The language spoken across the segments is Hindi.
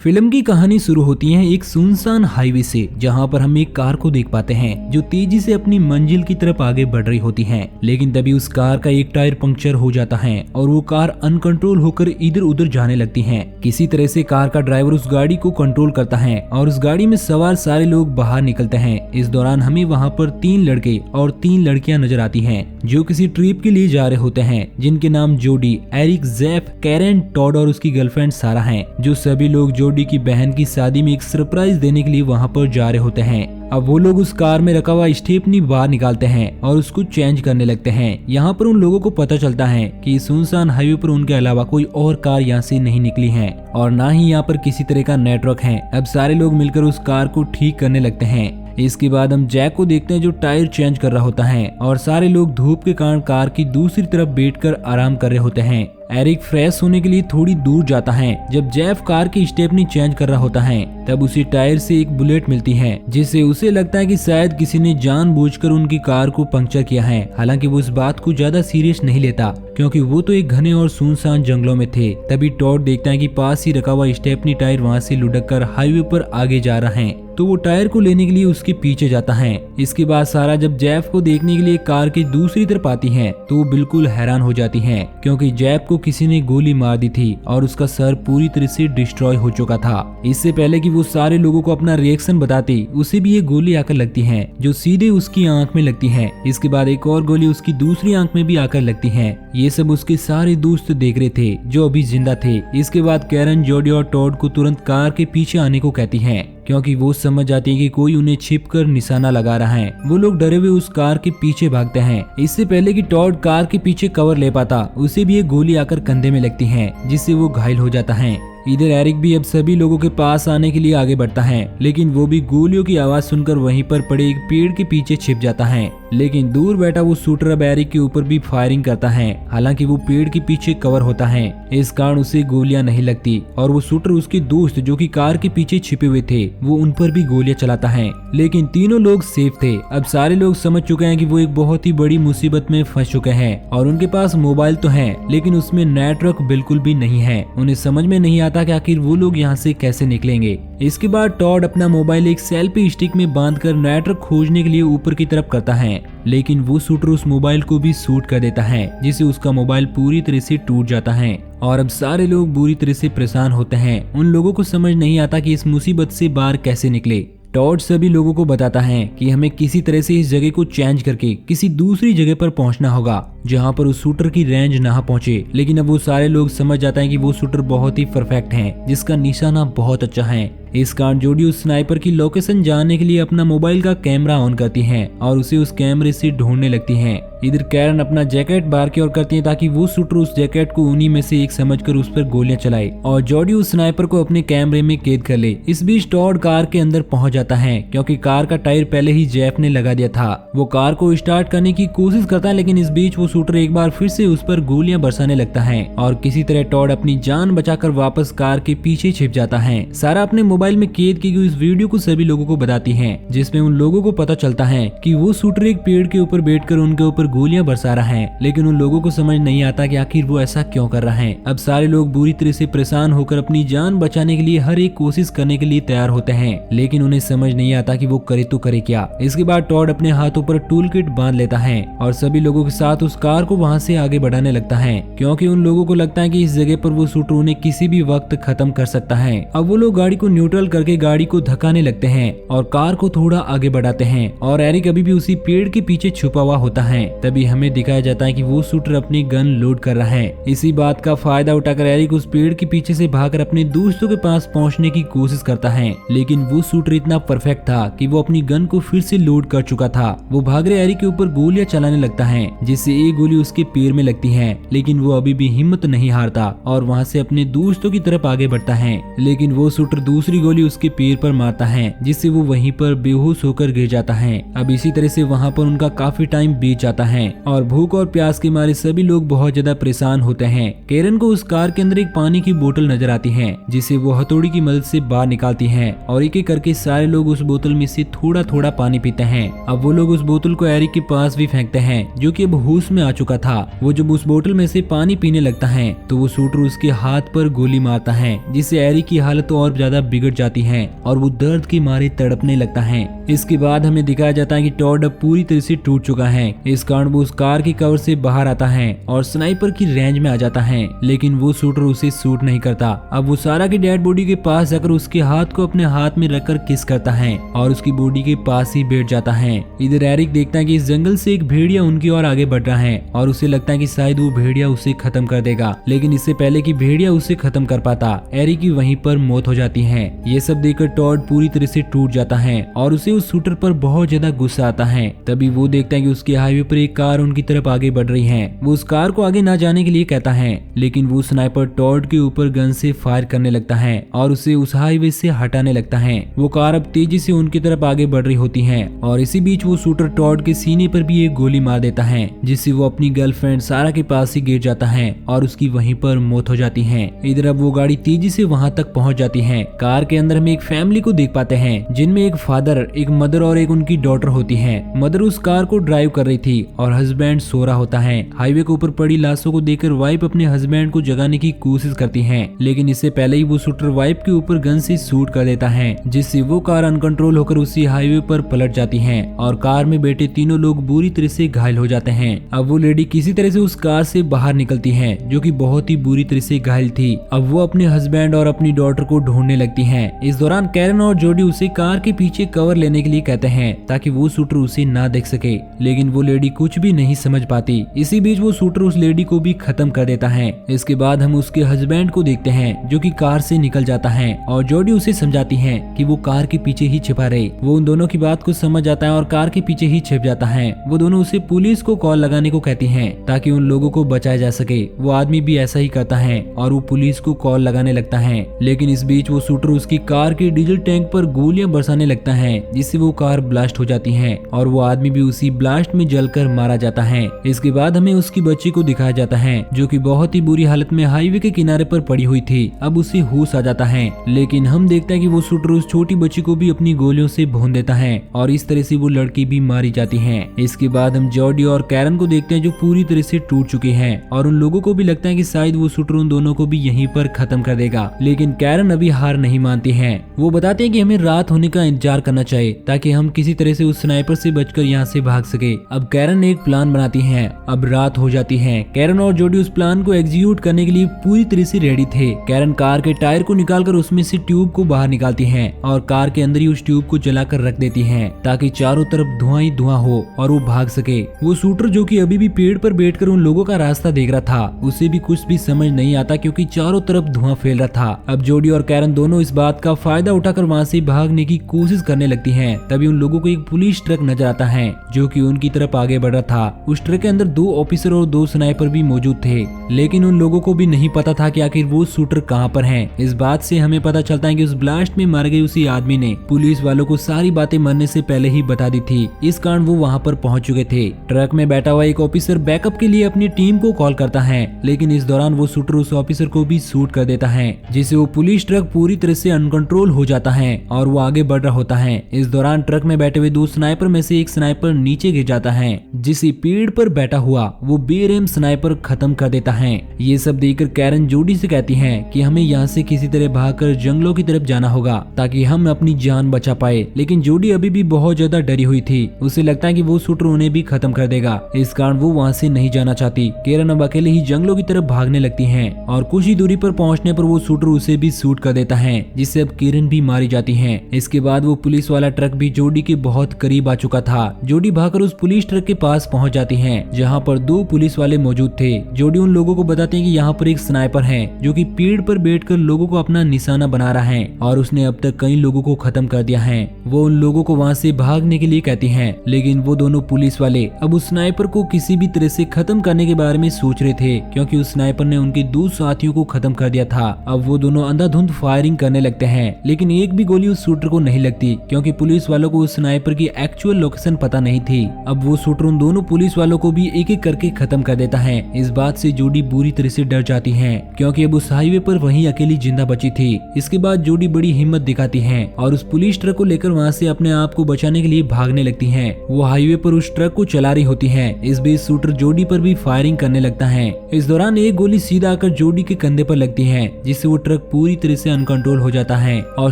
फिल्म की कहानी शुरू होती है एक सुनसान हाईवे से, जहां पर हम एक कार को देख पाते हैं जो तेजी से अपनी मंजिल की तरफ आगे बढ़ रही होती है। लेकिन तभी उस कार का एक टायर पंक्चर हो जाता है और वो कार अनकंट्रोल होकर इधर उधर जाने लगती है। किसी तरह से कार का ड्राइवर उस गाड़ी को कंट्रोल करता है और उस गाड़ी में सवार सारे लोग बाहर निकलते हैं। इस दौरान हमें वहाँ पर 3 लड़के और 3 लड़कियां नजर आती हैं जो किसी ट्रिप के लिए जा रहे होते हैं, जिनके नाम जोडी, एरिक, जेफ, कैरन, टॉड और उसकी गर्लफ्रेंड सारा हैं। जो सभी लोग जोडी की बहन की शादी में एक सरप्राइज देने के लिए वहां पर जा रहे होते हैं। अब वो लोग उस कार में रखा हुआ स्टेपनी बाहर निकालते हैं और उसको चेंज करने लगते हैं। यहाँ पर उन लोगों को पता चलता है कि सुनसान हाईवे पर उनके अलावा कोई और कार यहाँ से नहीं निकली है और ना ही यहाँ पर किसी तरह का नेटवर्क है। अब सारे लोग मिलकर उस कार को ठीक करने लगते हैं। इसके बाद हम जैक को देखते हैं जो टायर चेंज कर रहा होता है और सारे लोग धूप के कारण कार की दूसरी तरफ बैठकर आराम कर रहे होते हैं। एरिक फ्रेश होने के लिए थोड़ी दूर जाता है। जब जेफ कार की स्टेपनी चेंज कर रहा होता है तब उसी टायर से एक बुलेट मिलती है, जिससे उसे लगता है कि शायद किसी ने जानबूझकर उनकी कार को पंक्चर किया है। हालांकि वो इस बात को ज्यादा सीरियस नहीं लेता क्योंकि वो तो एक घने और सुनसान जंगलों में थे। तभी टॉड देखता है कि पास ही रखा हुआ स्टेपनी टायर वहां से लुढ़क कर हाईवे पर आगे जा रहा है, तो वो टायर को लेने के लिए उसके पीछे जाता है। इसके बाद सारा जब जेफ को देखने के लिए कार की दूसरी तरफ आती है तो वो बिल्कुल हैरान हो जाती है क्योंकि जेफ को किसी ने गोली मार दी थी और उसका सर पूरी तरह से डिस्ट्रॉय हो चुका था। इससे पहले कि वो सारे लोगों को अपना रिएक्शन बताती, उसे भी ये गोली आकर लगती है जो सीधे उसकी आंख में लगती है। इसके बाद एक और गोली उसकी दूसरी आंख में भी आकर लगती है। ये सब उसके सारे दोस्त देख रहे थे जो अभी जिंदा थे। इसके बाद कैरन, जोडी और टॉड को तुरंत कार के पीछे आने को कहती है क्योंकि वो समझ जाती है कि कोई उन्हें छिपकर निशाना लगा रहा है। वो लोग डरे हुए उस कार के पीछे भागते हैं। इससे पहले कि टॉड कार के पीछे कवर ले पाता, उसे भी एक गोली आकर कंधे में लगती है जिससे वो घायल हो जाता है। इधर एरिक भी अब सभी लोगों के पास आने के लिए आगे बढ़ता है, लेकिन वो भी गोलियों की आवाज सुनकर वहीं पर पड़े एक पेड़ के पीछे छिप जाता है। लेकिन दूर बैठा वो शूटर अब एरिक के ऊपर भी फायरिंग करता है। हालांकि वो पेड़ के पीछे कवर होता है, इस कारण उसे गोलियां नहीं लगती और वो शूटर उसके दोस्त जो कि कार के पीछे छिपे हुए थे वो उन पर भी गोलियां चलाता है। लेकिन तीनों लोग सेफ थे। अब सारे लोग समझ चुके हैं कि वो एक बहुत ही बड़ी मुसीबत में फंस चुके हैं और उनके पास मोबाइल तो है लेकिन उसमें नेटवर्क बिल्कुल भी नहीं है। उन्हें समझ में नहीं आता कि आखिर वो लोग यहाँ से कैसे निकलेंगे। इसके बाद टॉड अपना मोबाइल एक सेल्फी स्टिक में बांधकर नेटवर्क खोजने के लिए ऊपर की तरफ करता है, लेकिन वो शूटर उस मोबाइल को भी शूट कर देता है जिससे उसका मोबाइल पूरी तरह से टूट जाता है और अब सारे लोग बुरी तरह से परेशान होते हैं। उन लोगों को समझ नहीं आता कि इस मुसीबत से बाहर कैसे निकले। टॉड सभी लोगों को बताता है कि हमें किसी तरह से इस जगह को चेंज करके किसी दूसरी जगह पर पहुंचना होगा जहां पर उस शूटर की रेंज ना पहुंचे। लेकिन अब वो सारे लोग समझ जाते हैं कि वो शूटर बहुत ही परफेक्ट है जिसका निशाना बहुत अच्छा है। इस कारण जोडी उस स्नाइपर की लोकेशन जानने के लिए अपना मोबाइल का कैमरा ऑन करती है और उसे उस कैमरे से ढूंढने लगती है। इधर कैरन अपना जैकेट बाहर की ओर करती है ताकि वो शूटर उस जैकेट को उन्हीं में से एक समझकर उस पर गोलियां चलाए और जोडी उस स्नाइपर को अपने कैमरे में कैद कर ले। इस बीच टॉड कार के अंदर पहुंच जाता है क्योंकि कार का टायर पहले ही जेफ ने लगा दिया था। वो कार को स्टार्ट करने की कोशिश करता है, लेकिन इस बीच वो शूटर एक बार फिर से उस पर गोलियां बरसाने लगता है और किसी तरह टॉड अपनी जान बचाकर वापस कार के पीछे छिप जाता है। सारा अपने मोबाइल में कैद की गई इस वीडियो को सभी लोगों को बताती है, जिसमें उन लोगों को पता चलता है कि वो शूटर एक पेड़ के ऊपर बैठकर उनके ऊपर गोलियां बरसा रहा है। लेकिन उन लोगों को समझ नहीं आता कि आखिर वो ऐसा क्यों कर रहा है। अब सारे लोग बुरी तरह से परेशान होकर अपनी जान बचाने के लिए हर एक कोशिश करने के लिए तैयार होते हैं, लेकिन उन्हें समझ नहीं आता कि वो करे तो करे क्या। इसके बाद टॉड अपने हाथों पर टूल किट बांध लेता है और सभी लोगों के साथ उस कार को वहां से आगे बढ़ाने लगता है क्योंकि उन लोगों को लगता है कि इस जगह पर वो शूटर उन्हें किसी भी वक्त खत्म कर सकता है। अब वो लोग गाड़ी को न्यूट्रल करके गाड़ी को धक्काने लगते हैं और कार को थोड़ा आगे बढ़ाते हैं और एरिक अभी भी उसी पेड़ के पीछे छुपा हुआ होता है। तभी हमें दिखाया जाता है कि वो शूटर अपनी गन लोड कर रहा है। इसी बात का फायदा उठाकर एरिक उस पेड़ के पीछे से भागकर अपने दोस्तों के पास पहुंचने की कोशिश करता है, लेकिन वो शूटर इतना परफेक्ट था कि वो अपनी गन को फिर से लोड कर चुका था। वो भाग रहे एरिक के ऊपर गोलियां चलाने लगता है जिससे एक गोली उसके पैर में लगती है, लेकिन वो अभी भी हिम्मत नहीं हारता और वहाँ से अपने दोस्तों की तरफ आगे बढ़ता है। लेकिन वो शूटर दूसरी दूसरी गोली उसके पैर पर मारता है, जिससे वो वहीं पर बेहोश होकर गिर जाता है। अब इसी तरह से वहाँ पर उनका काफी टाइम बीत जाता है और भूख और प्यास के मारे सभी लोग बहुत ज्यादा परेशान होते हैं। कैरन को उस कार के अंदर एक पानी की बोतल नजर आती है, जिसे वो हथौड़ी की मदद से बाहर निकालती है और एक एक करके सारे लोग उस बोतल में से थोड़ा थोड़ा पानी पीते हैं। अब वो लोग उस बोतल को एरिक के पास भी फेंकते हैं, जो कि अब होश में आ चुका था। वो जब उस बोतल में से पानी पीने लगता है तो वो शूटर उसके हाथ पर गोली मारता है, जिससे एरिक की हालत और ज्यादा बिगड़ जाती है और वो दर्द के मारे तड़पने लगता है। इसके बाद हमें दिखाया जाता है कि टॉड अब पूरी तरह से टूट चुका है। इस कारण वो उस कार की कवर से बाहर आता है और स्नाइपर की रेंज में आ जाता है, लेकिन वो शूटर उसे शूट नहीं करता। अब वो सारा की डेड बॉडी के पास जाकर उसके हाथ को अपने हाथ में रखकर किस करता है और उसकी बॉडी के पास ही बैठ जाता है। इधर एरिक देखता है कि इस जंगल से एक भेड़िया उनकी ओर आगे बढ़ रहा है और उसे लगता है कि शायद वो भेड़िया उसे खत्म कर देगा, लेकिन इससे पहले कि भेड़िया उसे खत्म कर पाता, एरिक की वहीं पर मौत हो जाती है। ये सब देखकर टॉड पूरी तरह से टूट जाता है और उसे उस शूटर पर बहुत ज्यादा गुस्सा आता है। तभी वो देखता है कि उसके हाईवे पर एक कार उनकी तरफ आगे बढ़ रही है। वो उस कार को आगे ना जाने के लिए कहता है, लेकिन वो स्नाइपर टॉड के ऊपर गन से फायर करने लगता है और उसे उस हाईवे से हटाने लगता है। वो कार अब तेजी से उनकी तरफ आगे बढ़ रही होती है और इसी बीच वो शूटर टॉड के सीने पर भी एक गोली मार देता है, जिससे वो अपनी गर्लफ्रेंड सारा के पास ही गिर जाता है और उसकी वहीं पर मौत हो जाती है। इधर अब वो गाड़ी तेजी से वहां तक पहुंच जाती है। कार के अंदर हम एक फैमिली को देख पाते हैं, जिनमें एक फादर, एक मदर और एक उनकी डॉटर होती है। मदर उस कार को ड्राइव कर रही थी और हस्बैंड सो रहा होता है। हाईवे के ऊपर पड़ी लाशों को देखकर वाइफ अपने हस्बैंड को जगाने की कोशिश करती है, लेकिन इससे पहले ही वो शूटर वाइफ के ऊपर गन से शूट कर देता है, जिससे वो कार अनकंट्रोल होकर उसी हाईवे पर पलट जाती है और कार में बैठे तीनों लोग बुरी तरह से घायल हो जाते हैं। अब वो लेडी किसी तरह से उस कार से बाहर निकलती है, जो कि बहुत ही बुरी तरह से घायल थी। अब वो अपने हस्बैंड और अपनी डॉटर को ढूंढने लगती है। इस दौरान कैरन और जोडी उसे कार के पीछे कवर लेने के लिए कहते हैं, ताकि वो शूटर उसे ना देख सके, लेकिन वो लेडी कुछ भी नहीं समझ पाती। इसी बीच वो शूटर उस लेडी को भी खत्म कर देता है। इसके बाद हम उसके हस्बैंड को देखते हैं, जो कि कार से निकल जाता है और जोडी उसे समझाती है कि वो कार के पीछे ही छिपा रहे। वो उन दोनों की बात को समझ जाता है और कार के पीछे ही छिप जाता है। वो दोनों उसे पुलिस को कॉल लगाने को कहती हैं, ताकि उन लोगों को बचाया जा सके। वो आदमी भी ऐसा ही करता है और वो पुलिस को कॉल लगाने लगता है, लेकिन इस बीच वो शूटर उसकी कार के डीजल टैंक पर गोलियां बरसाने लगता है, जिससे वो कार ब्लास्ट हो जाती है और वो आदमी भी उसी ब्लास्ट में जलकर मारा जाता है। इसके बाद हमें उसकी बच्ची को दिखाया जाता है, जो कि बहुत ही बुरी हालत में हाईवे के किनारे पर पड़ी हुई थी। अब उसे होश आ जाता है, लेकिन हम देखते हैं कि वो शूटर उस छोटी बच्ची को भी अपनी गोलियों से भून देता है और इस तरह से वो लड़की भी मारी जाती है। इसके बाद हम जोडी और कैरन को देखते हैं, जो पूरी तरह से टूट चुके हैं और उन लोगों को भी लगता है कि शायद वो शूटर उन दोनों को भी यहीं पर खत्म कर देगा, लेकिन कैरन अभी हार नहीं मानती है। वो बताते हैं कि हमें रात होने का इंतजार करना चाहिए, ताकि हम किसी तरह से उस स्नाइपर से बचकर यहाँ से भाग सके। अब कैरन एक प्लान बनाती है। अब रात हो जाती है। कैरन और जोडी उस प्लान को एग्जीक्यूट करने के लिए पूरी तरह से रेडी थे। कैरन कार के टायर को निकालकर उसमें से ट्यूब को बाहर निकालती है और कार के अंदर ही उस ट्यूब को जलाकर रख देती है, ताकि चारों तरफ धुआं ही धुआं हो और वो भाग सके। वो शूटर, जो कि अभी भी पेड़ पर बैठकर उन लोगों का रास्ता देख रहा था, उसे भी कुछ भी समझ नहीं आता, क्योंकि चारों तरफ धुआं फैल रहा था। अब जोडी और कैरन दोनों इस बात का फायदा उठाकर वहाँ से भागने की कोशिश करने लगती हैं। तभी उन लोगों को एक पुलिस ट्रक नजर आता है, जो कि उनकी तरफ आगे बढ़ रहा था। उस ट्रक के अंदर 2 ऑफिसर और 2 स्नाइपर भी मौजूद थे, लेकिन उन लोगों को भी नहीं पता था कि आखिर वो शूटर कहाँ पर हैं। इस बात से हमें पता चलता है कि उस ब्लास्ट में मर गए उसी आदमी ने पुलिस वालों को सारी बातें मरने से पहले ही बता दी थी। इस कारण वो वहाँ पर पहुंच चुके थे। ट्रक में बैठा हुआ एक ऑफिसर बैकअप के लिए अपनी टीम को कॉल करता है, लेकिन इस दौरान वो शूटर उस ऑफिसर को भी शूट कर देता है, जिससे वो पुलिस ट्रक पूरी तरह से अनकंट्रोल हो जाता है और वो आगे बढ़ रहा होता है। इस दौरान ट्रक में बैठे हुए 2 स्नाइपर में से एक स्नाइपर नीचे गिर जाता है, जिसे पेड़ पर बैठा हुआ वो बेरहम स्नाइपर खत्म कर देता है। ये सब देखकर कैरन जोडी से कहती है कि हमें यहाँ से किसी तरह भागकर जंगलों की तरफ जाना होगा, ताकि हम अपनी जान बचा पाए। लेकिन जोडी अभी भी बहुत ज्यादा डरी हुई थी। उसे लगता है कि वो शूटर उन्हें भी खत्म कर देगा, इस कारण वो वहाँ से नहीं जाना चाहती। कैरन अब अकेले ही जंगलों की तरफ भागने लगती है और कुछ ही दूरी पर पहुंचने पर वो शूटर उसे भी शूट कर देता है, जिससे अब कैरन भी मारी जाती है। इसके बाद वो पुलिस वाला ट्रक भी जोडी के बहुत करीब आ चुका था। जोडी भागकर उस पुलिस ट्रक के पास पहुंच जाती है, जहां पर 2 पुलिस वाले मौजूद थे। जोडी उन लोगों को बताते हैं कि यहाँ पर एक स्नाइपर है, जो कि पेड़ पर बैठकर लोगों को अपना निशाना बना रहा है और उसने अब तक कई लोगों को खत्म कर दिया है। वो उन लोगों को वहाँ से भागने के लिए कहती है, लेकिन वो दोनों पुलिस वाले अब उस स्नाइपर को किसी भी तरह से खत्म करने के बारे में सोच रहे थे, क्योंकि उस स्नाइपर ने उनके 2 साथियों को खत्म कर दिया था। अब वो दोनों अंधाधुंध फायरिंग करने लगते लगते हैं, लेकिन एक भी गोली उस शूटर को नहीं लगती क्योंकि पुलिस वालों को उस स्नाइपर की एक्चुअल लोकेशन पता नहीं थी। अब वो शूटर उन दोनों पुलिस वालों को भी एक एक करके खत्म कर देता है। इस बात से जोडी बुरी तरह से डर जाती है क्योंकि अब उस हाईवे पर वही अकेली जिंदा बची थी। इसके बाद जोडी बड़ी हिम्मत दिखाती है और उस पुलिस ट्रक को लेकर वहाँ से अपने आप को बचाने के लिए भागने लगती है। वो हाईवे पर उस ट्रक को चला रही होती है। इस बीच शूटर जोडी पर भी फायरिंग करने लगता है। इस दौरान एक गोली सीधा आकर जोडी के कंधे पर लगती है, जिससे वो ट्रक पूरी तरह से अनकंट्रोल हो जाता है और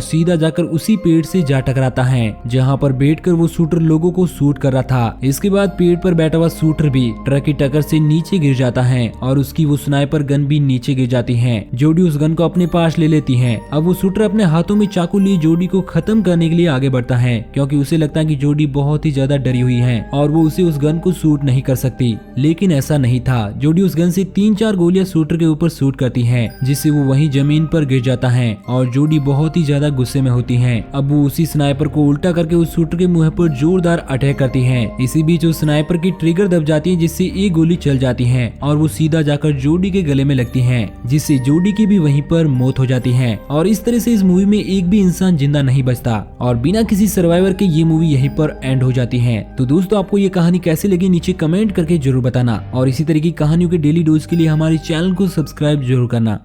सीधा जाकर उसी पेड़ से जा टकराता है जहाँ पर बैठकर वो शूटर लोगों को शूट कर रहा था। इसके बाद पेड़ पर बैठा हुआ शूटर भी ट्रक की टक्कर से नीचे गिर जाता है और उसकी वो स्नाइपर गन भी नीचे गिर जाती है। जोडी उस गन को अपने पास ले लेती है। अब वो शूटर अपने हाथों में चाकू लिए जोडी को खत्म करने के लिए आगे बढ़ता है क्योंकि उसे लगता है कि जोडी बहुत ही ज्यादा डरी हुई है और वो उसे उस गन को शूट नहीं कर सकती, लेकिन ऐसा नहीं था। जोडी उस गन से 3-4 गोलियां शूटर के ऊपर शूट करती है, जिससे वो वहीं जमीन पर गिर जाता है और जोडी बहुत ही ज्यादा गुस्से में होती है। अब वो उसी स्नाइपर को उल्टा करके उस शूटर के मुंह पर जोरदार अटैक करती है। इसी बीच उस स्नाइपर की ट्रिगर दब जाती है, जिससे एक गोली चल जाती है और वो सीधा जाकर जोडी के गले में लगती है, जिससे जोडी की भी वहीं पर मौत हो जाती है। और इस तरह से इस मूवी में एक भी इंसान जिंदा नहीं बचता और बिना किसी सर्वाइवर के ये मूवी यहीं पर एंड हो जाती है। तो दोस्तों, आपको ये कहानी कैसी लगी नीचे कमेंट करके जरूर बताना और इसी तरह की कहानियों के डेली डोज के लिए हमारे चैनल को सब्सक्राइब जरूर करना।